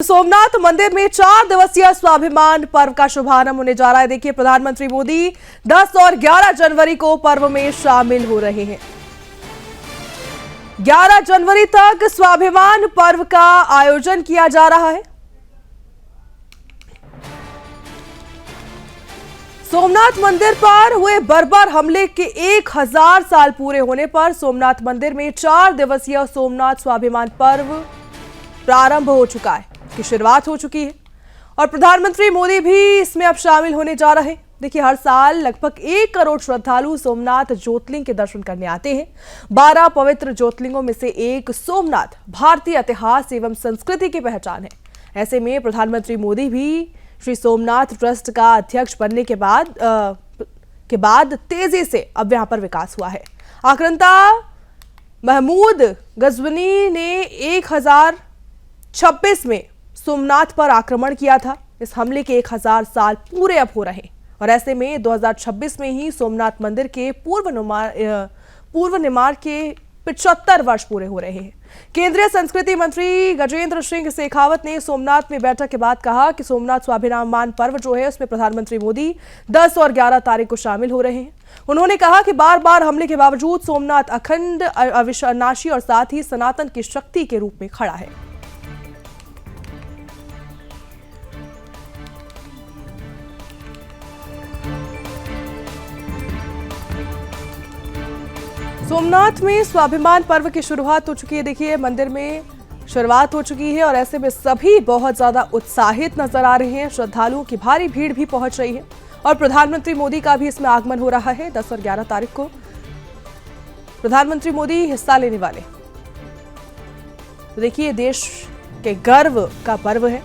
सोमनाथ मंदिर में 4 दिवसीय स्वाभिमान पर्व का शुभारंभ होने जा रहा है। देखिए, प्रधानमंत्री मोदी 10 और 11 जनवरी को पर्व में शामिल हो रहे हैं। 11 जनवरी तक स्वाभिमान पर्व का आयोजन किया जा रहा है। सोमनाथ मंदिर पर हुए बर्बर हमले के 1000 साल पूरे होने पर सोमनाथ मंदिर में 4 दिवसीय सोमनाथ स्वाभिमान पर्व प्रारंभ हो चुका है, की शुरुआत हो चुकी है और प्रधानमंत्री मोदी भी इसमें अब शामिल होने जा रहे हैं। देखिए, हर साल लगभग 1 करोड़ श्रद्धालु सोमनाथ ज्योतिर्लिंग के दर्शन करने आते हैं। 12 पवित्र ज्योतिर्लिंगों में से एक सोमनाथ भारतीय इतिहास एवं संस्कृति की पहचान है। ऐसे में प्रधानमंत्री मोदी भी श्री सोमनाथ ट्रस्ट का अध्यक्ष बनने के बाद तेजी से अब यहां पर विकास हुआ है। आक्रांता महमूद गजनवी ने 1026 में सोमनाथ पर आक्रमण किया था। इस हमले के 1000 साल पूरे अब हो रहे हैं और ऐसे में 2026 में ही सोमनाथ मंदिर के पूर्व निर्माण के 75 वर्ष पूरे हो रहे हैं। केंद्रीय संस्कृति मंत्री गजेंद्र सिंह शेखावत ने सोमनाथ में बैठक के बाद कहा कि सोमनाथ स्वाभिमान पर्व जो है उसमें प्रधानमंत्री मोदी 10 और 11 तारीख को शामिल हो रहे हैं। उन्होंने कहा कि बार बार हमले के बावजूद सोमनाथ अखंड, अविनाशी और साथ ही सनातन की शक्ति के रूप में खड़ा है। सोमनाथ में स्वाभिमान पर्व की शुरुआत हो चुकी है। देखिए, मंदिर में शुरुआत हो चुकी है और ऐसे में सभी बहुत ज्यादा उत्साहित नजर आ रहे हैं। श्रद्धालुओं की भारी भीड़ भी पहुंच रही है और प्रधानमंत्री मोदी का भी इसमें आगमन हो रहा है। 10 और 11 तारीख को प्रधानमंत्री मोदी हिस्सा लेने वाले। तो देखिए, देश के गर्व का पर्व है।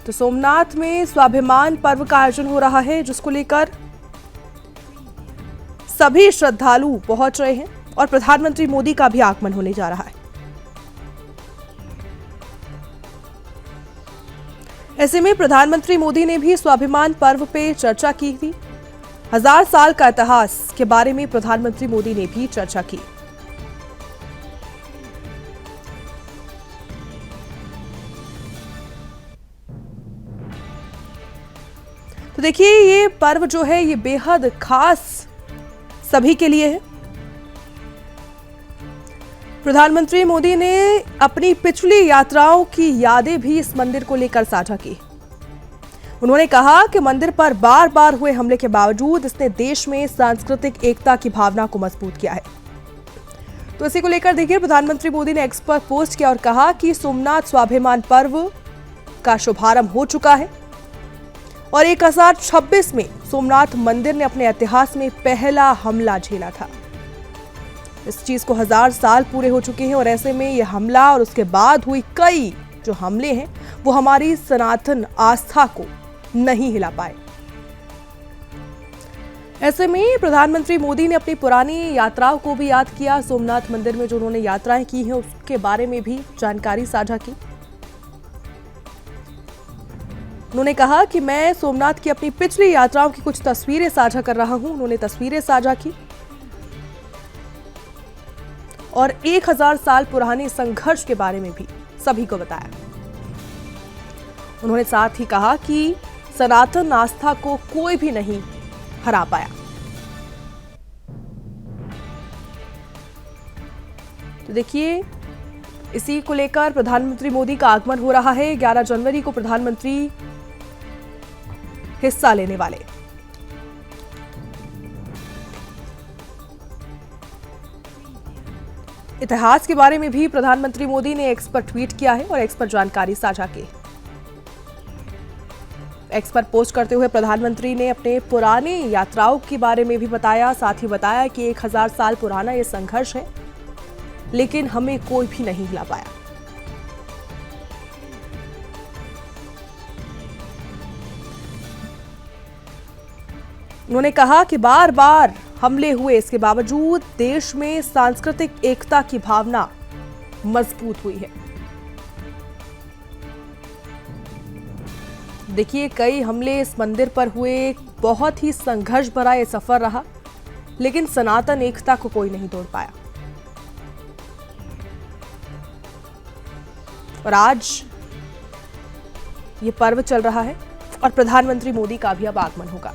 तो सोमनाथ में स्वाभिमान पर्व का आयोजन हो रहा है, जिसको लेकर सभी श्रद्धालु पहुंच रहे हैं और प्रधानमंत्री मोदी का भी आगमन होने जा रहा है। ऐसे में प्रधानमंत्री मोदी ने भी स्वाभिमान पर्व पे चर्चा की थी। 1000 साल का इतिहास के बारे में प्रधानमंत्री मोदी ने भी चर्चा की। तो देखिए, ये पर्व जो है ये बेहद खास सभी के लिए है। प्रधानमंत्री मोदी ने अपनी पिछली यात्राओं की यादें भी इस मंदिर को लेकर साझा की। उन्होंने कहा कि मंदिर पर बार बार हुए हमले के बावजूद इसने देश में सांस्कृतिक एकता की भावना को मजबूत किया है। तो इसी को लेकर देखिए, प्रधानमंत्री मोदी ने एक्स पर पोस्ट किया और कहा कि सोमनाथ स्वाभिमान पर्व का शुभारंभ हो चुका है और 1026 में सोमनाथ मंदिर ने अपने इतिहास में पहला हमला झेला था। इस चीज को 1000 साल पूरे हो चुके हैं और ऐसे में यह हमला और उसके बाद हुई कई जो हमले हैं वो हमारी सनातन आस्था को नहीं हिला पाए। ऐसे में प्रधानमंत्री मोदी ने अपनी पुरानी यात्राओं को भी याद किया। सोमनाथ मंदिर में जो उन्होंने यात्राएं की हैं उसके बारे में भी जानकारी साझा की। उन्होंने कहा कि मैं सोमनाथ की अपनी पिछली यात्राओं की कुछ तस्वीरें साझा कर रहा हूं। उन्होंने तस्वीरें साझा की और 1000 साल पुराने संघर्ष के बारे में भी सभी को बताया। उन्होंने साथ ही कहा कि सनातन आस्था को कोई भी नहीं हरा पाया। तो देखिए, इसी को लेकर प्रधानमंत्री मोदी का आगमन हो रहा है। 11 जनवरी को प्रधानमंत्री हिस्सा लेने वाले। इतिहास के बारे में भी प्रधानमंत्री मोदी ने एक्स पर ट्वीट किया है और एक्स पर जानकारी साझा की। एक्स पर पोस्ट करते हुए प्रधानमंत्री ने अपने पुरानी यात्राओं के बारे में भी बताया। साथ ही बताया कि 1000 साल पुराना यह संघर्ष है, लेकिन हमें कोई भी नहीं हिला पाया। उन्होंने कहा कि बार बार हमले हुए इसके बावजूद देश में सांस्कृतिक एकता की भावना मजबूत हुई है। देखिए, कई हमले इस मंदिर पर हुए, बहुत ही संघर्ष भरा ये सफर रहा, लेकिन सनातन एकता को कोई नहीं तोड़ पाया। और आज ये पर्व चल रहा है और प्रधानमंत्री मोदी का भी अब आगमन होगा।